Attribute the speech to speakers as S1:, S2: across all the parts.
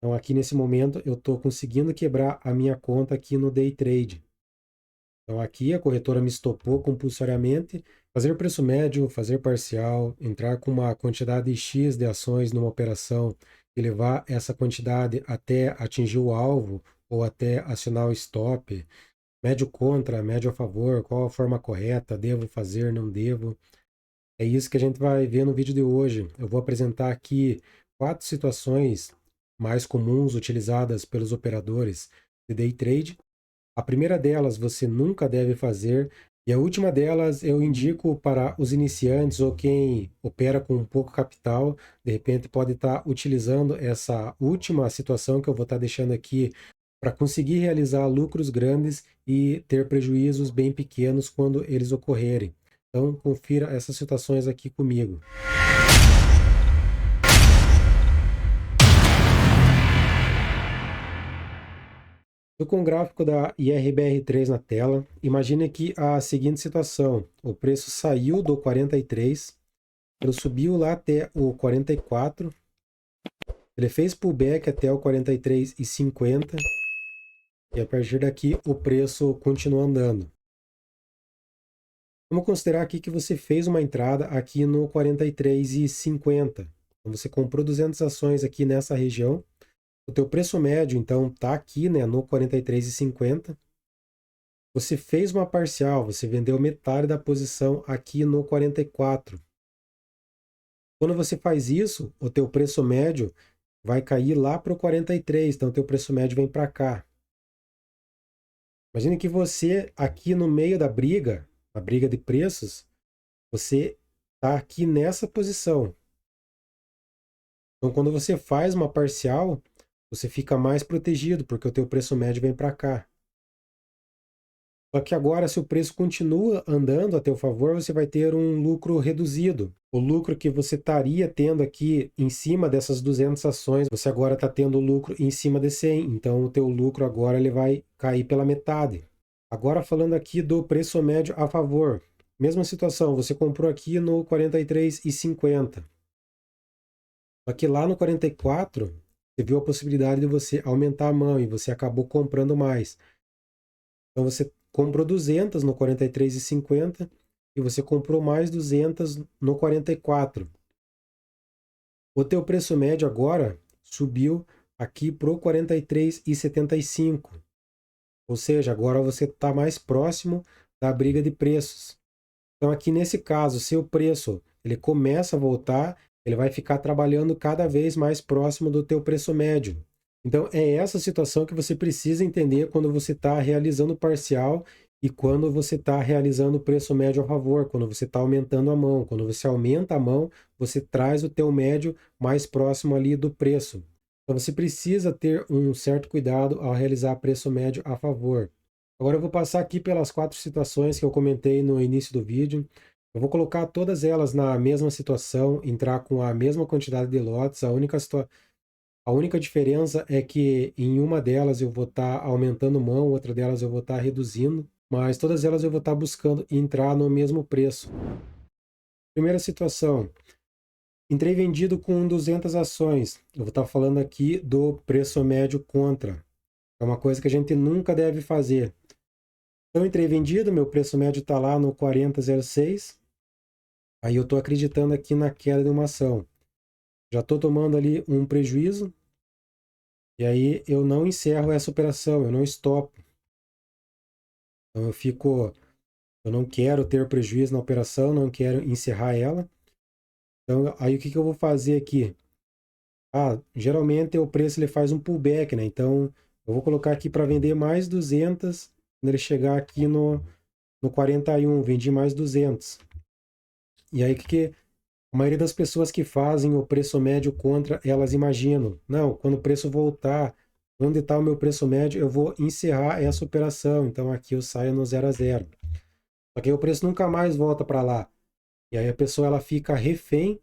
S1: Então aqui nesse momento eu estou conseguindo quebrar a minha conta aqui no Day Trade. Então aqui a corretora me estopou compulsoriamente, fazer preço médio, fazer parcial, entrar com uma quantidade X de ações numa operação e levar essa quantidade até atingir o alvo ou até acionar o stop, médio contra, médio a favor, qual a forma correta, devo fazer, não devo. É isso que a gente vai ver no vídeo de hoje. Eu vou apresentar aqui 4 situações mais comuns utilizadas pelos operadores de day trade. A primeira delas você nunca deve fazer, e a última delas eu indico para os iniciantes ou quem opera com pouco capital, de repente pode estar utilizando essa última situação que eu vou estar deixando aqui para conseguir realizar lucros grandes e ter prejuízos bem pequenos quando eles ocorrerem. Então, confira essas situações aqui comigo. Estou com o gráfico da IRBR3 na tela. Imagine aqui a seguinte situação. O preço saiu do 43, ele subiu lá até o 44, ele fez pullback até o 43,50 e a partir daqui o preço continua andando. Vamos considerar aqui que você fez uma entrada aqui no 43,50. Então você comprou 200 ações aqui nessa região. O teu preço médio, então, está aqui, né, no 43,50. Você fez uma parcial, você vendeu metade da posição aqui no 44. Quando você faz isso, o teu preço médio vai cair lá para o 43, então o teu preço médio vem para cá. Imagine que você, aqui no meio da briga, a briga de preços, você está aqui nessa posição. Então, quando você faz uma parcial, você fica mais protegido, porque o teu preço médio vem para cá. Só que agora, se o preço continua andando a teu favor, você vai ter um lucro reduzido. O lucro que você estaria tendo aqui em cima dessas 200 ações, você agora está tendo lucro em cima de 100. Então, o teu lucro agora ele vai cair pela metade. Agora, falando aqui do preço médio a favor. Mesma situação, você comprou aqui no 43,50. Só que lá no 44, você viu a possibilidade de você aumentar a mão e você acabou comprando mais. Então você comprou 200 no 43,50 e você comprou mais 200 no 44. O teu preço médio agora subiu aqui para o 43,75. Ou seja, agora você está mais próximo da briga de preços. Então aqui nesse caso, se o preço ele começa a voltar, ele vai ficar trabalhando cada vez mais próximo do teu preço médio. Então é essa situação que você precisa entender quando você está realizando parcial e quando você está realizando o preço médio a favor, quando você está aumentando a mão. Quando você aumenta a mão, você traz o teu médio mais próximo ali do preço. Então você precisa ter um certo cuidado ao realizar preço médio a favor. Agora eu vou passar aqui pelas 4 situações que eu comentei no início do vídeo. Eu vou colocar todas elas na mesma situação, entrar com a mesma quantidade de lotes. A única diferença é que em uma delas eu vou estar aumentando mão, outra delas eu vou estar reduzindo, mas todas elas eu vou estar buscando entrar no mesmo preço. Primeira situação, entrei vendido com 200 ações. Eu vou estar falando aqui do preço médio contra. É uma coisa que a gente nunca deve fazer. Então, entrei vendido, meu preço médio está lá no 40,06. Aí eu estou acreditando aqui na queda de uma ação. Já estou tomando ali um prejuízo. E aí eu não encerro essa operação, eu não stopo. Então eu não quero ter prejuízo na operação, não quero encerrar ela. Então aí o que eu vou fazer aqui? Geralmente o preço ele faz um pullback, né? Então eu vou colocar aqui para vender mais 200. Quando ele chegar aqui no 41, vendi mais 200. E aí a maioria das pessoas que fazem o preço médio contra, elas imaginam, não, quando o preço voltar, onde está o meu preço médio, eu vou encerrar essa operação. Então aqui eu saio no 0 a 0. Só que aí o preço nunca mais volta para lá. E aí a pessoa ela fica refém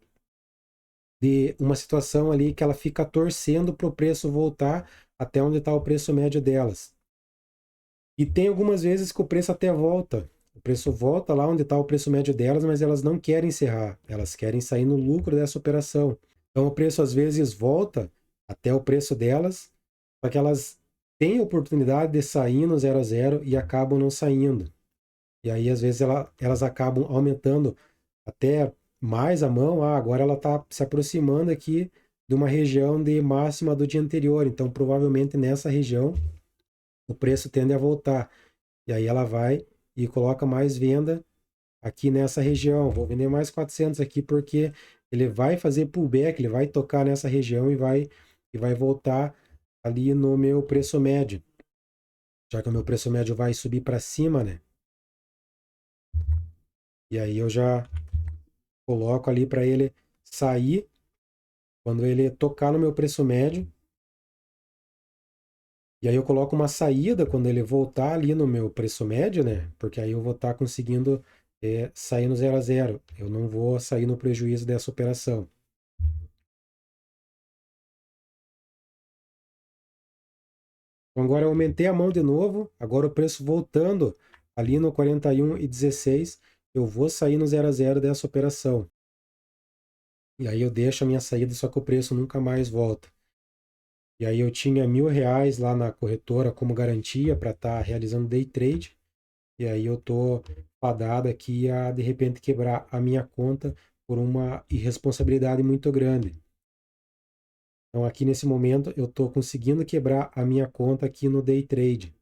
S1: de uma situação ali que ela fica torcendo para o preço voltar até onde está o preço médio delas. E tem algumas vezes que o preço até volta. O preço volta lá onde está o preço médio delas, mas elas não querem encerrar. Elas querem sair no lucro dessa operação. Então o preço às vezes volta até o preço delas, só que elas têm a oportunidade de sair no 0 a 0 e acabam não saindo. E aí, às vezes, elas acabam aumentando até mais a mão. Ah, agora ela está se aproximando aqui de uma região de máxima do dia anterior. Então, provavelmente nessa região, o preço tende a voltar. E aí ela vai e coloca mais venda aqui nessa região. Vou vender mais 400 aqui porque ele vai fazer pullback, ele vai tocar nessa região e vai voltar ali no meu preço médio. Já que o meu preço médio vai subir para cima, né? E aí eu já coloco ali para ele sair quando ele tocar no meu preço médio. E aí eu coloco uma saída quando ele voltar ali no meu preço médio, né? Porque aí eu vou estar conseguindo sair no 0 a 0. Eu não vou sair no prejuízo dessa operação. Então agora eu aumentei a mão de novo. Agora o preço voltando ali no 41,16. Eu vou sair no 0 a 0 dessa operação. E aí eu deixo a minha saída, só que o preço nunca mais volta. E aí eu tinha R$ 1.000 lá na corretora como garantia para estar realizando day trade. E aí eu tô fadado aqui a de repente quebrar a minha conta por uma irresponsabilidade muito grande. Então aqui nesse momento eu tô conseguindo quebrar a minha conta aqui no day trade.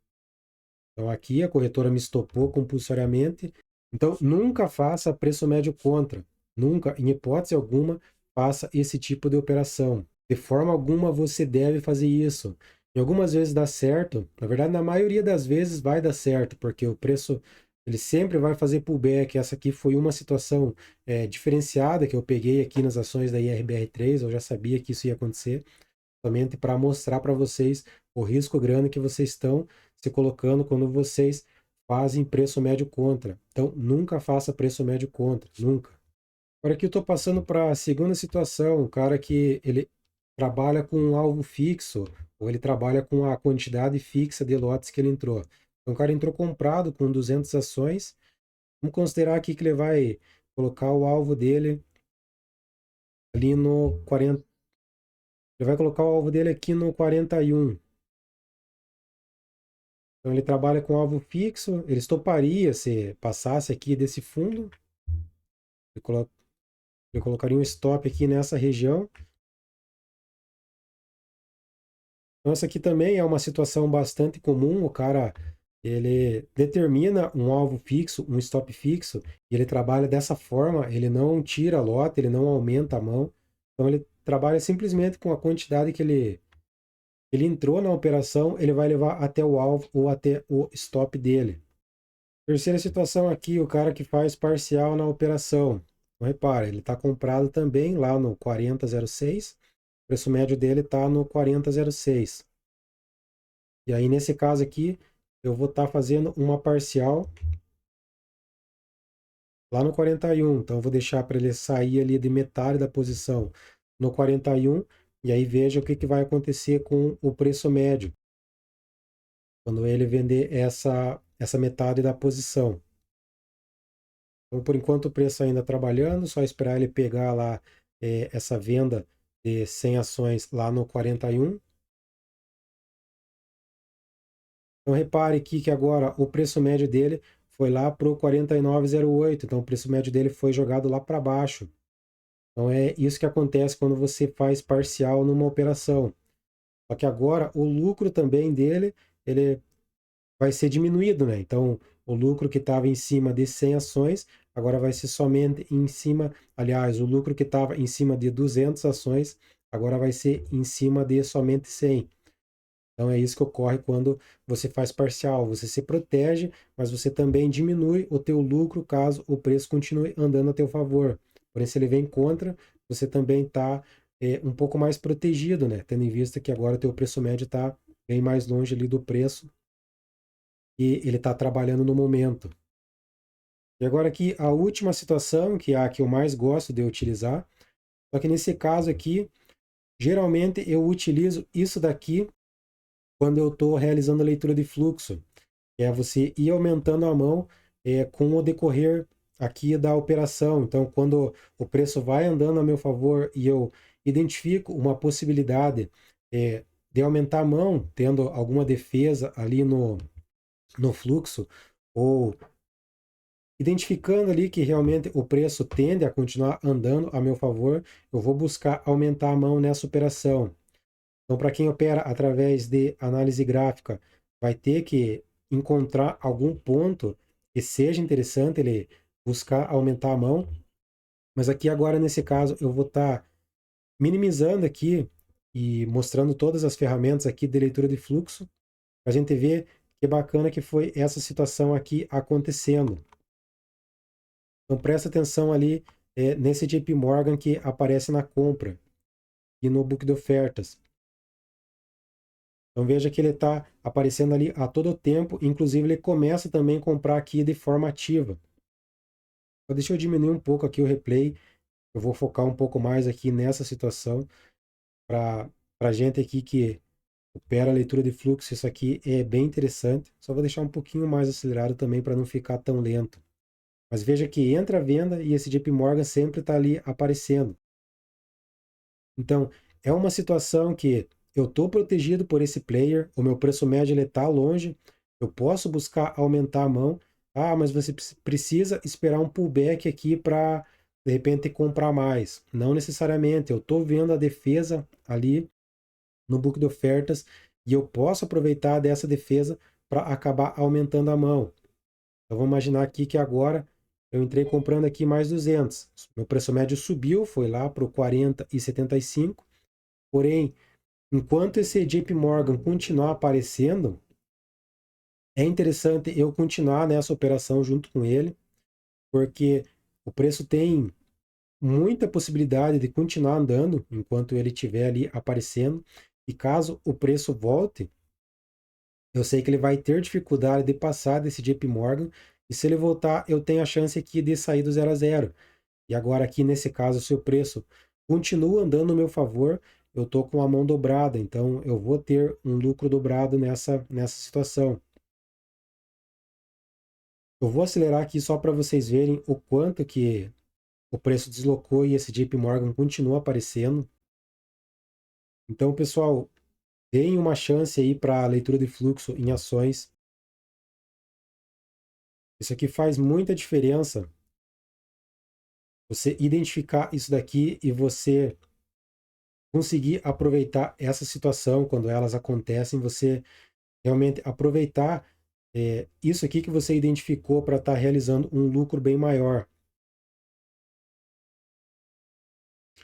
S1: Então aqui a corretora me estopou compulsoriamente. Então nunca faça preço médio contra. Nunca, em hipótese alguma, faça esse tipo de operação. De forma alguma você deve fazer isso. E algumas vezes dá certo, na verdade, na maioria das vezes vai dar certo, porque o preço ele sempre vai fazer pullback. Essa aqui foi uma situação diferenciada que eu peguei aqui nas ações da IRBR3, eu já sabia que isso ia acontecer, somente para mostrar para vocês o risco grande que vocês estão se colocando quando vocês fazem preço médio contra. Então, nunca faça preço médio contra, nunca. Agora aqui eu estou passando para a segunda situação, o cara que ele trabalha com um alvo fixo, ou ele trabalha com a quantidade fixa de lotes que ele entrou. Então o cara entrou comprado com 200 ações, vamos considerar aqui que ele vai colocar o alvo dele ali no 40, ele vai colocar o alvo dele aqui no 41. Então ele trabalha com alvo fixo, ele estoparia se passasse aqui desse fundo, ele, ele colocaria um stop aqui nessa região. Então, essa aqui também é uma situação bastante comum. O cara, ele determina um alvo fixo, um stop fixo, e ele trabalha dessa forma, ele não tira a lota, ele não aumenta a mão. Então, ele trabalha simplesmente com a quantidade que ele entrou na operação, ele vai levar até o alvo ou até o stop dele. Terceira situação aqui, o cara que faz parcial na operação. Então, repara, ele está comprado também lá no 40,06, o preço médio dele está no 40,06. E aí, nesse caso aqui, eu vou estar fazendo uma parcial lá no 41. Então, eu vou deixar para ele sair ali de metade da posição no 41. E aí, veja o que vai acontecer com o preço médio quando ele vender essa metade da posição. Então, por enquanto, o preço ainda trabalhando, só esperar ele pegar lá essa venda de 100 ações lá no 41. Então repare aqui que agora o preço médio dele foi lá para o 49,08. Então o preço médio dele foi jogado lá para baixo. Então é isso que acontece quando você faz parcial numa operação. Só que agora o lucro também dele, ele vai ser diminuído, né? Então o lucro que estava em cima de 100 ações, agora vai ser somente em cima, aliás, o lucro que estava em cima de 200 ações, agora vai ser em cima de somente 100. Então é isso que ocorre quando você faz parcial. Você se protege, mas você também diminui o teu lucro caso o preço continue andando a teu favor. Porém, se ele vem contra, você também está um pouco mais protegido, né? Tendo em vista que agora o teu preço médio está bem mais longe ali do preço e ele está trabalhando no momento. E agora aqui a última situação, que é a que eu mais gosto de utilizar, só que nesse caso aqui, geralmente eu utilizo isso daqui quando eu estou realizando a leitura de fluxo. É você ir aumentando a mão com o decorrer aqui da operação. Então, quando o preço vai andando a meu favor e eu identifico uma possibilidade de aumentar a mão, tendo alguma defesa ali no fluxo, ou identificando ali que realmente o preço tende a continuar andando a meu favor, eu vou buscar aumentar a mão nessa operação. Então, para quem opera através de análise gráfica, vai ter que encontrar algum ponto que seja interessante ele buscar aumentar a mão. Mas aqui agora, nesse caso, eu vou estar minimizando aqui e mostrando todas as ferramentas aqui de leitura de fluxo, para a gente ver que bacana que foi essa situação aqui acontecendo. Então presta atenção ali nesse JP Morgan que aparece na compra e no book de ofertas. Então veja que ele está aparecendo ali a todo tempo, inclusive ele começa também a comprar aqui de forma ativa. Então, deixa eu diminuir um pouco aqui o replay, eu vou focar um pouco mais aqui nessa situação, para a gente aqui que opera a leitura de fluxo, isso aqui é bem interessante. Só vou deixar um pouquinho mais acelerado também para não ficar tão lento. Mas veja que entra a venda e esse JP Morgan sempre está ali aparecendo. Então, é uma situação que eu estou protegido por esse player, o meu preço médio está longe, eu posso buscar aumentar a mão. Ah, mas você precisa esperar um pullback aqui para, de repente, comprar mais. Não necessariamente, eu estou vendo a defesa ali no book de ofertas e eu posso aproveitar dessa defesa para acabar aumentando a mão. Então, vamos imaginar aqui que agora eu entrei comprando aqui mais 200. Meu preço médio subiu, foi lá para o 40,75. Porém, enquanto esse JP Morgan continuar aparecendo, é interessante eu continuar nessa operação junto com ele, porque o preço tem muita possibilidade de continuar andando enquanto ele estiver ali aparecendo. E caso o preço volte, eu sei que ele vai ter dificuldade de passar desse JP Morgan. E se ele voltar, eu tenho a chance aqui de sair do 0 a 0. E agora aqui nesse caso, se o preço continua andando no meu favor, eu estou com a mão dobrada, então eu vou ter um lucro dobrado nessa situação. Eu vou acelerar aqui só para vocês verem o quanto que o preço deslocou e esse JP Morgan continua aparecendo. Então, pessoal, deem uma chance aí para a leitura de fluxo em ações. Isso aqui faz muita diferença. Você identificar isso daqui e você conseguir aproveitar essa situação quando elas acontecem, você realmente aproveitar isso aqui que você identificou para estar realizando um lucro bem maior.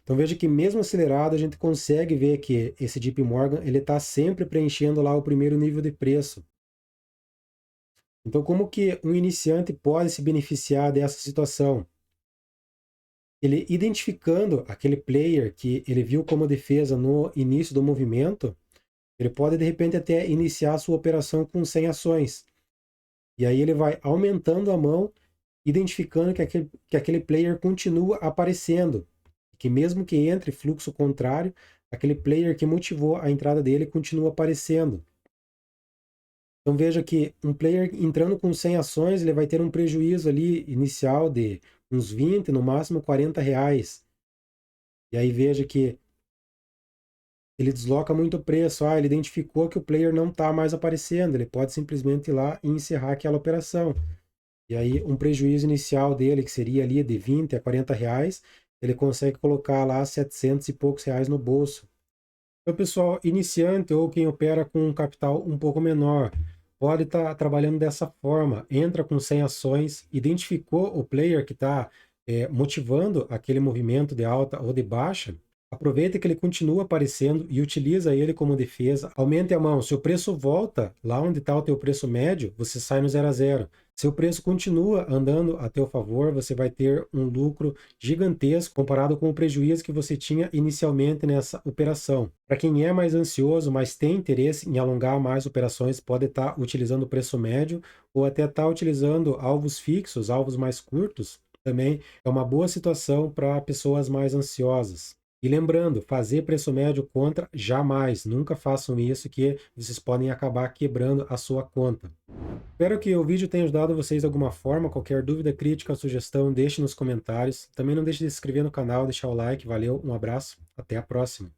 S1: Então veja que mesmo acelerado a gente consegue ver que esse JP Morgan ele está sempre preenchendo lá o primeiro nível de preço. Então como que um iniciante pode se beneficiar dessa situação? Ele identificando aquele player que ele viu como defesa no início do movimento, ele pode de repente até iniciar a sua operação com 100 ações. E aí ele vai aumentando a mão, identificando que aquele player continua aparecendo. Que mesmo que entre fluxo contrário, aquele player que motivou a entrada dele continua aparecendo. Então veja que um player entrando com 100 ações, ele vai ter um prejuízo ali inicial de uns 20, no máximo 40 reais. E aí veja que ele desloca muito o preço. Ah, ele identificou que o player não está mais aparecendo. Ele pode simplesmente ir lá e encerrar aquela operação. E aí um prejuízo inicial dele, que seria ali de 20 a 40 reais, ele consegue colocar lá 700 e poucos reais no bolso. Então, pessoal, iniciante ou quem opera com um capital um pouco menor, pode estar trabalhando dessa forma. Entra com 100 ações, identificou o player que está motivando aquele movimento de alta ou de baixa, aproveita que ele continua aparecendo e utiliza ele como defesa. Aumente a mão. Se o preço volta lá onde está o teu preço médio, você sai no 0 a 0. Se o preço continua andando a teu favor, você vai ter um lucro gigantesco comparado com o prejuízo que você tinha inicialmente nessa operação. Para quem é mais ansioso, mas tem interesse em alongar mais operações, pode estar utilizando o preço médio ou até estar utilizando alvos fixos, alvos mais curtos. Também é uma boa situação para pessoas mais ansiosas. E lembrando, fazer preço médio contra jamais, nunca façam isso que vocês podem acabar quebrando a sua conta. Espero que o vídeo tenha ajudado vocês de alguma forma. Qualquer dúvida, crítica, sugestão, deixe nos comentários. Também não deixe de se inscrever no canal, deixar o like. Valeu, um abraço, até a próxima.